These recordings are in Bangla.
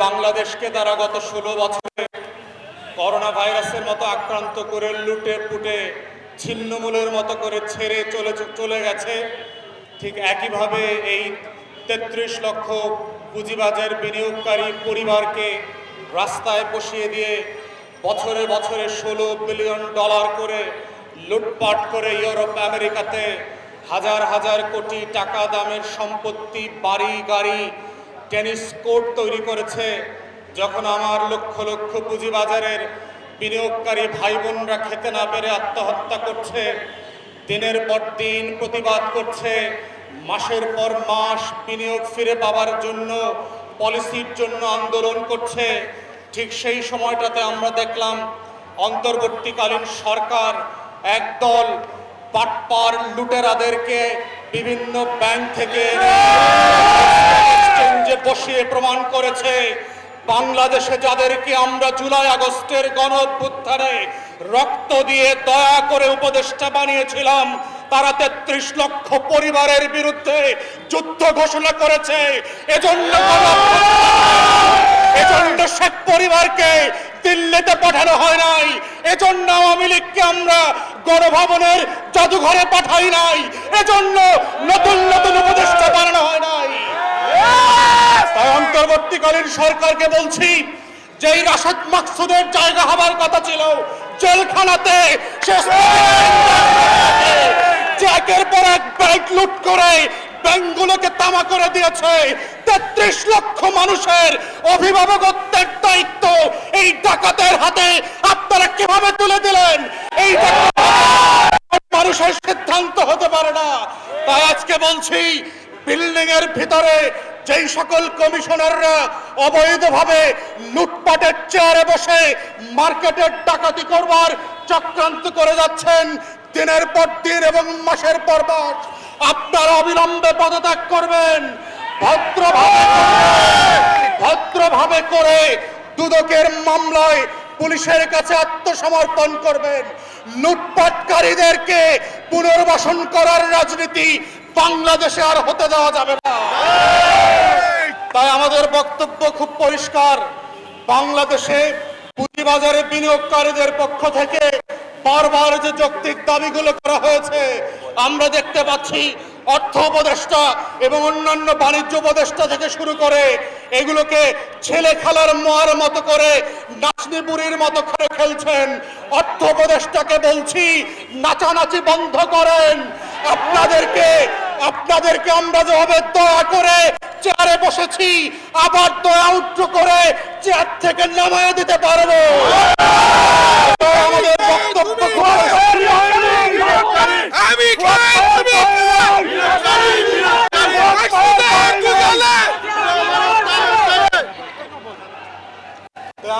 বাংলাদেশকে তারা গত 16 বছরে করোনা ভাইরাসের মতো আক্রান্ত করে লুটে পুটে ছিন্নমূলের মতো করে ছেড়ে চলে গেছে, ঠিক একইভাবে এই ৩৩ লক্ষ পুঁজিবাজার বিনিয়োগকারী পরিবারকে রাস্তায় বসিয়ে দিয়ে বছরে বছরে $16 বিলিয়ন করে লুটপাট করে ইউরোপ আমেরিকাতে হাজার হাজার কোটি টাকা দামের সম্পত্তি, বাড়ি গাড়ি, টেনিস কোর্ট তৈরি করেছে। যখন আমার লক্ষ লক্ষ পুঁজিবাজারের বিনিয়োগকারী ভাই বোনরা খেতে না পেরে আত্মহত্যা করছে, দিনের পর দিন প্রতিবাদ করছে, মাসের পর মাস বিনিয়োগ ফিরে পাওয়ার জন্য, পলিসির জন্য আন্দোলন করছে, ঠিক সেই সময়টাতে আমরা দেখলাম অন্তর্বর্তীকালীন সরকার একদল বাটপার লুটেরাদেরকে বিভিন্ন ব্যাংক থেকে এক্সচেঞ্জে বসিয়ে প্রমাণ করেছে বাংলাদেশে যাদেরকে আমরা জুলাই আগস্টের গণ অভ্যুত্থানে রক্ত দিয়ে দয়া করে উপদেষ্টা বানিয়েছিলাম, তারা ৩৩ লক্ষ পরিবারের বিরুদ্ধে যুদ্ধ ঘোষণা করেছে। এজন্য শেখ পরিবারকে দিল্লিতে পাঠানো হয় নাই, এজন্য আওয়ামী লীগকে আমরা গণভবনের জাদুঘরে পাঠাই নাই, এজন্য নতুন নতুন উপদেষ্টা বানানো হয় নাই। তাই অন্তর্বর্তীকালীন সরকারকে বলছি, যেই রাশেদ মাকসুদের জায়গা হবার কথা ছিল জেলখানাতে, যে একের পর এক ব্যাংক লুট করে ব্যাংকগুলোকে তামা করে দিয়েছে, ৩৩ লক্ষ মানুষের অভিভাবকত্বের দায়িত্ব এই ডাকাতের হাতে আপনারা কিভাবে তুলে দিলেন? এই মানুষের সিদ্ধান্ত হতে পারে না। তাই আজকে বলছি, বিল্ডিং এর ভিতরে যেই সকল কমিশনাররা অবৈধভাবে লুটপাটের চেয়ারে বসে মার্কেটের ডাকাতি করবার চক্রান্ত করে যাচ্ছেন, দিনের পর দিন এবং মাসের পর মাস আপনারা অবিলম্বে পদত্যাগ করবেন, ভদ্রভাবে করে দুদকের মামলায় পুলিশের কাছে আত্মসমর্পণ করবেন। লুটপাটকারীদেরকে পুনর্বাসন করার রাজনীতি বাংলাদেশে আর হতে দেওয়া যাবে না। তাই আমাদের বক্তব্য খুব পরিষ্কার, বাংলাদেশে পুঁজিবাজারে বিনিয়োগকারীদের পক্ষ থেকে বারবার যে যৌক্তিক দাবিগুলো করা হয়েছে, আমরা দেখতে পাচ্ছি অর্থ উপদেষ্টা এবং অন্যান্য বাণিজ্য উপদেষ্টা থেকে শুরু করে এগুলোকে ছেলে খেলার মোয়ার মতো করে নাচনি বুড়ির মতো করে খেলছেন। অর্থ উপদেষ্টাকে বলছি, নাচানাচি বন্ধ করেন। আপনাদেরকে আমরা যেভাবে দয়া করে চেয়ারে বসেছি, আবার দয়া উচ্চ করে চেয়ার থেকে নামিয়ে দিতে পারবো। আমাদের বক্তব্য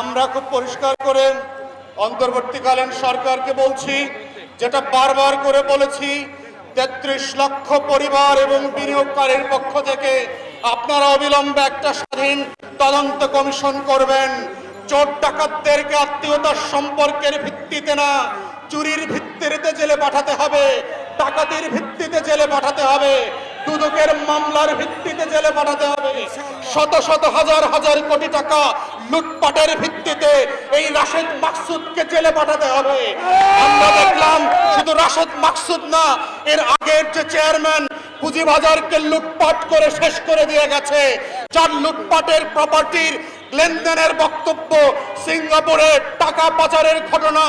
আমরা খুব পরিষ্কার করে অন্তর্বর্তীকালীন সরকারকে বলছি, যেটা বারবার করে বলেছি, ৩৩ লক্ষ পরিবার এবং বিনিয়োগকারীর পক্ষ থেকে আপনারা অবিলম্বে একটা স্বাধীন তদন্ত কমিশন করবেন। চোর ডাকাতদেরকে আত্মীয়তার সম্পর্কের ভিত্তিতে না, চুরির ভিত্তিতে জেলে পাঠাতে হবে, ডাকাতির ভিত্তিতে জেলে পাঠাতে হবে, দুদকের মামলার ভিত্তিতে জেলে পাঠাতে হবে, শত শত হাজার হাজার কোটি টাকা লুটপাটের ভিত্তিতে এই রাশেদ মাকসুদকে জেলে পাঠাতে হবে। আমরা দেখলাম শুধু রাশেদ মাকসুদ না, এর আগের যে চেয়ারম্যান পুঁজিবাজারকে লুটপাট করে শেষ করে দিয়ে গেছে, যার লুটপাটের প্রপার্টির লেনদেনের বক্তব্য, সিঙ্গাপুরে টাকা পাচারের ঘটনা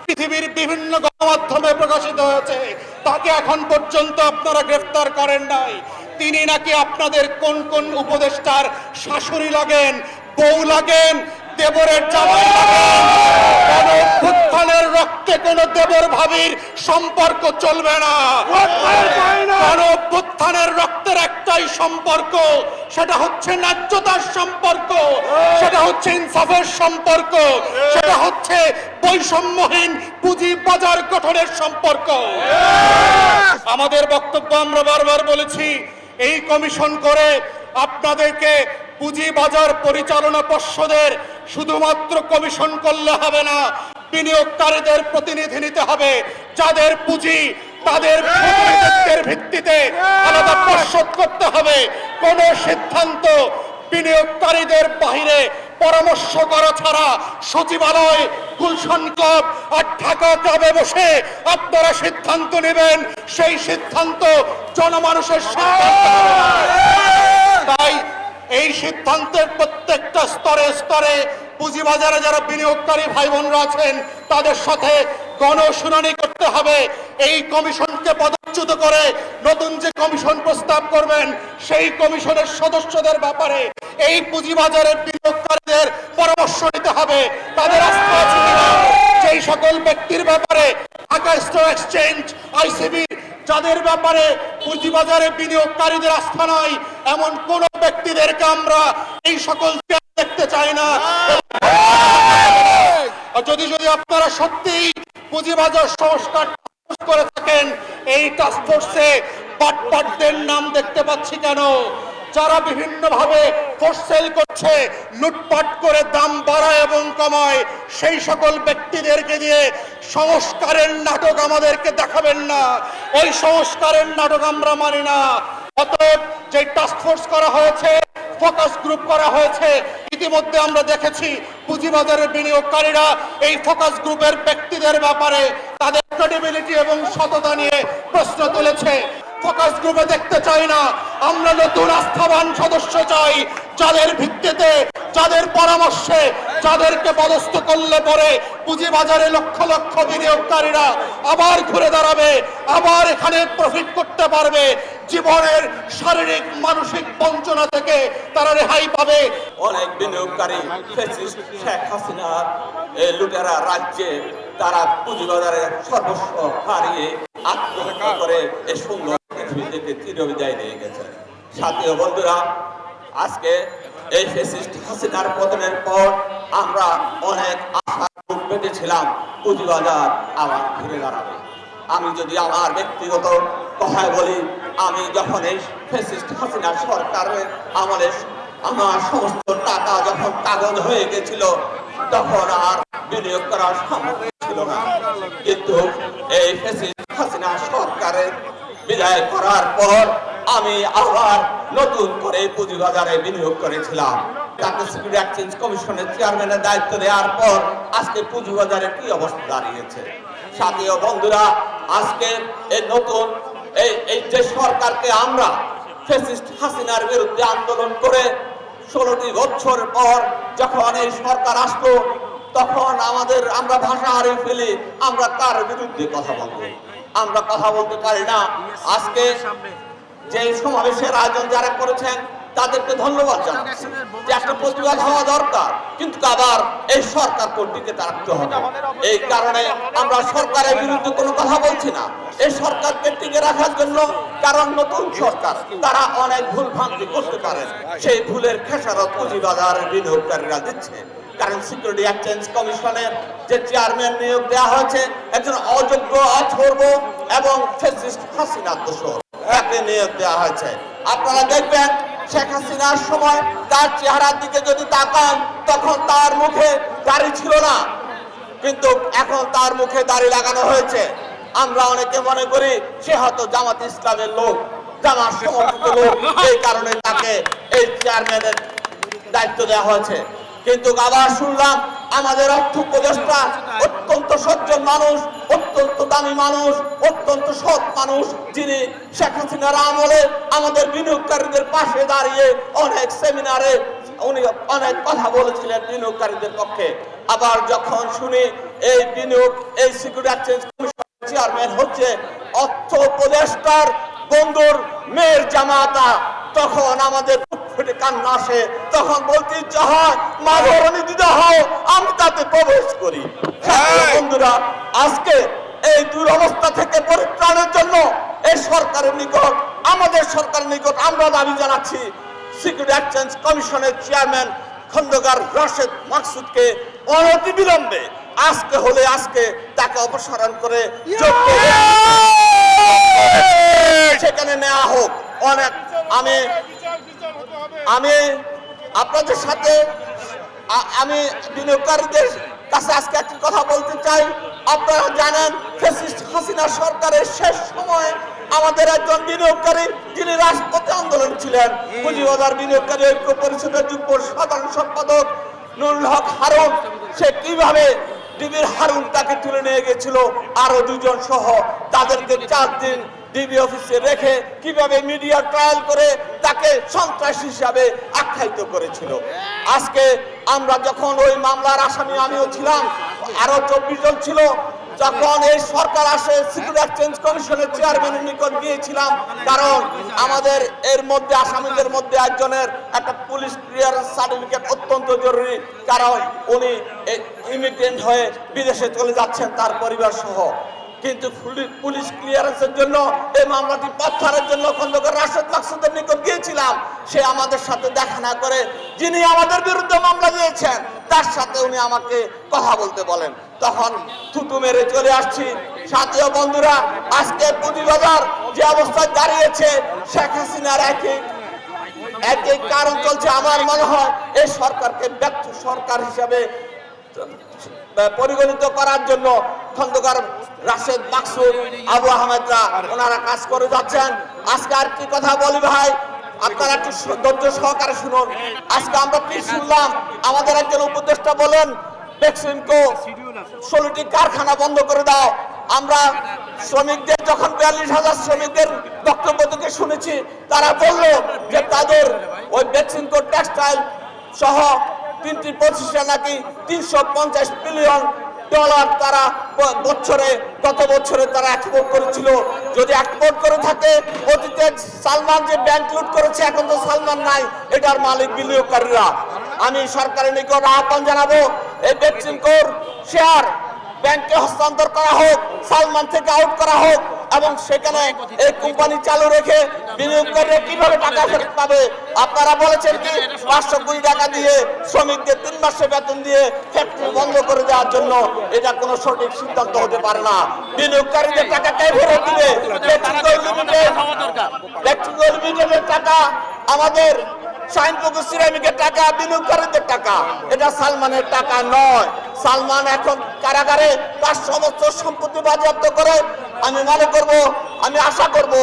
পৃথিবীর বিভিন্ন গণমাধ্যমে প্রকাশিত হয়েছে, তাকে এখন পর্যন্ত আপনারা গ্রেফতার করেন নাই। তিনি নাকি আপনাদের কোন কোন উপদেষ্টার শাশুড়ি লাগেন, বউ লাগেন, দেবরের জামাই লাগেন। গণঅভ্যুত্থানের রক্তে কোন দেবর ভাবির সম্পর্ক চলবে না। গণঅভ্যুত্থানের রক্তের একটাই সম্পর্ক, সেটা হচ্ছে ন্যায্যতার সম্পর্ক, সেটা হচ্ছে ইনসাফের সম্পর্ক, সেটা হচ্ছে বৈষম্যহীন পুঁজি বাজার গঠনের সম্পর্ক। আমাদের বক্তব্য আমরা বারবার বলেছি, এই কমিশন করে আপনাদেরকে পুঁজিবাজার পরিচালনা পর্ষদের শুধুমাত্র কমিশন করলে হবে না, বিনিয়োগকারীদের প্রতিনিধি নিতে হবে, যাদের পুঁজি তাদের প্রতিনিধিত্বের ভিত্তিতে আলাদা পর্ষদ করতে হবে। কোন সিদ্ধান্ত বিনিয়োগকারীদের বাহিরে পরামর্শ করা ছাড়া সচিবালয়, গুলশান ক্লাব আর ঢাকা ক্লাবে বসে আপনারা সিদ্ধান্ত নেবেন, সেই সিদ্ধান্ত জনমানুষের সিদ্ধান্ত হবে না। তাই এই সিদ্ধান্তের প্রত্যেকটা স্তরে স্তরে পুঁজিবাজারে যারা বিনিয়োগকারী ভাই বোনরা আছেন তাদের সাথে গণশুনানি করতে হবে। এই কমিশনকে পদচ্যুত করে নতুন যে কমিশন প্রস্তাব করবেন সেই কমিশনের সদস্যদের ব্যাপারে এই পুঁজিবাজারের বিনিয়োগকারীদের পরামর্শ নিতে হবে, তাদের আস্থা আছে কিনা। সেই সকল ব্যক্তির ব্যাপারে ঢাকা স্টক এক্সচেঞ্জ, আইসিবি যাদের ব্যাপারে পুঁজিবাজারে বিনিয়োগকারীদের আস্থা নাই এমন কোন ব্যক্তিদেরকে আমরা এই সকল দেখতে চাই না। যদি আপনারা সত্যিই পুঁজিবাজার সংস্কার করে থাকেন, এই টাস্কফোর্সে পাটপাটদের নাম দেখতে পাচ্ছি কেন? যারা বিভিন্নভাবে ফোর্স সেল করছে, লুটপাট করে দাম বাড়ায় এবং কমায়, সেই সকল ব্যক্তিদেরকে দিয়ে সংস্কারের নাটক আমাদেরকে দেখাবেন না। ওই সংস্কারের নাটক আমরা মানি না। অতএব যে টাস্কফোর্স করা হয়েছে, ফোকাস গ্রুপ করা হয়েছে, ইতিমধ্যে আমরা দেখেছি পুঁজিবাজারের বিনিয়োগকারীরা এই ফোকাস গ্রুপের ব্যক্তিদের ব্যাপারে তাদের ক্রেডিবিলিটি এবং সততা নিয়ে প্রশ্ন তুলেছে। ফোকাস গ্রুপে দেখতে চাই না, আমরা নতুন আস্থাবান সদস্য চাই, যাদের ভিত্তিতে, যাদের পরামর্শে, যাদেরকে পদস্থ করলে পরে পুঁজিবাজারে লক্ষ লক্ষ বিনিয়োগকারীরা আবার ঘুরে দাঁড়াবে, আবার এখানে প্রফিট করতে পারবে, জীবনের শারীরিক মানসিক বঞ্চনা থেকে তারা রেহাই পাবে। অনেক বিনিয়োগকারী ফ্যাসিস্ট শেখ হাসিনার লুটেরা রাজ্যে তারা পুঁজিবাজারে সর্বস্ব হারিয়ে আত্মহত্যা করে এই সুন্দর পৃথিবী থেকে চিরবিদায় নিয়ে গেছে। সাথীয় বন্ধুরা, আজকে এই ফ্যাসিস্ট হাসিনার পতনের পর আমরা অনেক আশা পেতেছিলাম পুঁজিবাজার আবার ঘুরে দাঁড়াবে। আমি যদি আমার ব্যক্তিগত কথায় বলি, আমি যখন এই ফ্যাসিস্ট হাসিনা সরকারের আমলে আমার সমস্ত টাকা যখন কাগজ হয়ে গেছিল তখন আর বিনিয়োগ করার সামর্থ্য ছিল না, কিন্তু এই ফ্যাসিস্ট হাসিনা সরকারের বিদায় করার পর আমি আবার নতুন করে পুঁজিবাজারে বিনিয়োগ করেছিলাম। ঢাকা সিকিউরিটি এক্সচেঞ্জ কমিশনের চেয়ারম্যানের দায়িত্ব দেওয়ার পর আজকে পুঁজিবাজারে কি অবস্থা দাঁড়িয়েছে। সাথীয় বন্ধুরা, আজকে এই নতুন এই যে সরকারকে আমরা ফ্যাসিস্ট হাসিনার বিরুদ্ধে আন্দোলন করে 16টি বছর পর যখন এই সরকার আসলো তখন আমরা ভাষা হারিয়ে ফেলি, আমরা কার বিরুদ্ধে কথা বলবো, আমরা কথা বলতে পারি না। আজকে যে সমাবেশের আয়োজন যারা করেছেন তাদেরকে ধন্যবাদ জানাচ্ছি যে একটা প্রতিবাদ হওয়া দরকার, কিন্তু আবার এই সরকার কর্তৃকে রাখতে হবে। এই কারণে আমরা সরকারের বিরুদ্ধে কোনো কথা বলছি না, এই সরকারকে টিকে রাখার জন্য, কারণ নতুন সরকার তারা অনেক ভুল ভ্রান্তি করতে পারে, সেই ভুলের খেসারত পুঁজিবাজারের বিনিয়োগকারীরা দিচ্ছে। কারণ সিকিউরিটি এক্সচেঞ্জ কমিশনের যে চেয়ারম্যান নিয়োগ দেওয়া হয়েছে একজন অযোগ্য, অথর্ব এবং ফ্যাসিস্ট হাসিনার দোষর তাকে নিয়োগ দেওয়া হয়েছে। আপনারা দেখবেন শেখ হাসিনার সময় তার চেহারার দিকে যদি তাকান তখন তার মুখে দাড়ি ছিল না, কিন্তু এখন তার মুখে দাড়ি লাগানো হয়েছে। আমরা অনেকে মনে করি সে হয়তো জামাত ইসলামের লোক, জামাত সমর্থিত লোক, এই কারণে তাকে এই চেয়ারম্যানের দায়িত্ব দেওয়া হয়েছে। কিন্তু আবার শুনলাম আমাদের অর্থ উপদেষ্টা অত্যন্ত সজ্জন মানুষ, অত্যন্ত দামি মানুষ, অত্যন্ত সৎ মানুষ, যিনি শেখ হাসিনার আমলে আমাদের বিনিয়োগকারীদের পাশে দাঁড়িয়ে অনেক সেমিনারে উনি অনেক কথা বলেছিলেন বিনিয়োগকারীদের পক্ষে। আবার যখন শুনি এই সিকিউরিটি এক্সচেঞ্জ কমিশনের চেয়ারম্যান হচ্ছে অর্থ উপদেষ্টার বন্ধুর মেয়ের জামাতা, তখন আমাদের ফুটে কান্না আসে, তখন বলতে ইচ্ছা হয় মা ধরণী দিদা হও, আমি তাতে প্রবেশ করি। বন্ধুরা, আজকে এই দুরবস্থা থেকে পরিত্রাণের জন্য এই সরকারের নিকট, আমাদের সরকারের নিকট আমরা দাবি জানাচ্ছি সিকিউরিটি এক্সচেঞ্জ কমিশনের চেয়ারম্যান খন্দকার রাশেদ মাকসুদকে অনতিবিলম্বে আজকে তাকে অপসারণ করে সেখানে নেওয়া হোক। অনেক আমি আপনাদের সাথে আমি বিনিয়োগকারীদের কাছে আজকে একটি কথা বলতে চাই। আপনারা জানেন ফ্যাসিস্ট হাসিনা সরকারের শেষ সময়ে আমাদের একজন বিনিয়োগকারী যিনি রাজপথে আন্দোলন ছিলেন, পুঁজিবাজার বিনিয়োগকারী ঐক্য পরিষদের যুগ্ম সাধারণ সম্পাদক নুরুল হক হারুন, সে কিভাবে ডিবির হারুন তাকে তুলে নিয়ে গেছিল আরো দুজন সহ, তাদেরকে 4 দিন ডিবি অফিসে রেখে কিভাবে মিডিয়া ট্রায়াল করে তাকে সন্ত্রাসী হিসাবে আখ্যায়িত করেছিল। আজকে আমরা যখন ওই মামলার আসামি আমিও ছিলাম, আরো 24 জন ছিল, যখন এই সরকার আসে সিকিউরিটি এক্সচেঞ্জ কমিশনের চেয়ারম্যানের নিকট গিয়েছিলাম, কারণ আমাদের এর মধ্যে আসামিদের মধ্যে একজনের একটা পুলিশ ক্লিয়ারেন্স সার্টিফিকেট অত্যন্ত জরুরি, কারণ উনি ইমিগ্রেন্ট হয়ে বিদেশে চলে যাচ্ছেন তার পরিবার সহ। কিন্তু পুলিশ ক্লিয়ারেন্সের জন্য এই মামলাটি প্রত্যাহারের জন্য খন্দকার রাশেদ মাকসুদের নিকট গিয়েছিলাম। সে আমাদের সাথে দেখা না করে যিনি আমাদের বিরুদ্ধে মামলা দিয়েছেন তার সাথে উনি আমাকে কথা বলতে বলেন, তখন থুতু মেরে চলে আসছি। সাথীয় বন্ধুরা, আজকে পুঁজিবাজার যে অবস্থায় দাঁড়িয়েছে, শেখ হাসিনার একই কারণ চলছে। আমার মনে হয় এই সরকারকে ব্যর্থ সরকার হিসাবে পরিগণিত করার জন্য খন্দকার রাশেদ মাকসুদ, আবু আহমেদরা ওনারা কাজ করে যাচ্ছেন। আজকে আর কি কথা বলি ভাই, আপনারা একটু ধৈর্য সহকারে শুনুন। আজকে আমরা কি শুনলাম, আমাদের একজন উপদেষ্টা বলেন বেক্সিমকো 16টি কারখানা বন্ধ করে দাও। আমরা শ্রমিকদের যখন 42,000 শ্রমিকদের বক্তব্য থেকে শুনেছি, তারা বলল যে তাদের ওই বেক্সিমকো টেক্সটাইল সহ 3টি প্রতিষ্ঠান নাকি 350 বিলিয়ন ডলার তারা গত বছরে তারা এক্সপোর্ট করেছিল। যদি এক্সপোর্ট করে থাকে, অতীতে সালমান যে ব্যাংক লুট করেছে, এখন তো সালমান নাই, এটার মালিক বিনিয়োগকারীরা। আমি সরকারের নিকট আহ্বান জানাবো, এই বেক্সিমকোর শেয়ার ব্যাংকে হস্তান্তর করা হোক, সালমান থেকে আউট করা হোক, এবং সেখানে এই কোম্পানি চালু রেখে বিনিয়োগকারীরা কিভাবে টাকা ফেরত পাবে। আপনারা বলেছেন কি 500 কোটি টাকা দিয়ে শ্রমিকদের 3 মাসের বেতন দিয়ে ফ্যাক্টরি বন্ধ করে দেওয়ার জন্য, এটা কোনো সঠিক সিদ্ধান্ত হতে পারে না। বিনিয়োগকারীদের টাকা কে ফেরত দিবে? বেক্সিমকো লিমিটেডের টাকা, আমাদের শাইনপুকুর সিরামিকের টাকা, বিনিয়োগকারীদের টাকা, এটা সালমানের টাকা নয়। সালমান এখন কারাগারে তার সমস্ত সম্পত্তি বাজেয়াপ্ত করে। আমি মনে করব, আমি আশা করব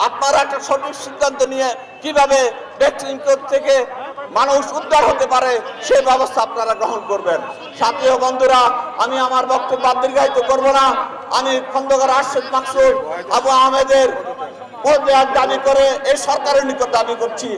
আপনারা একটা সঠিক সিদ্ধান্ত নিয়ে কিভাবে বেক্সিমকো থেকে মানুষ উদ্ধার হতে পারে সেই ব্যবস্থা আপনারা গ্রহণ করবেন। সাথীয় বন্ধুরা, আমি আমার বক্তব্য দীর্ঘায়িত করব না। আমি খন্দকার রাশেদ মাকসুদ, আবু আহমেদের পদত্যাগ দাবি করে এই সরকারের নিকট দাবি করছি।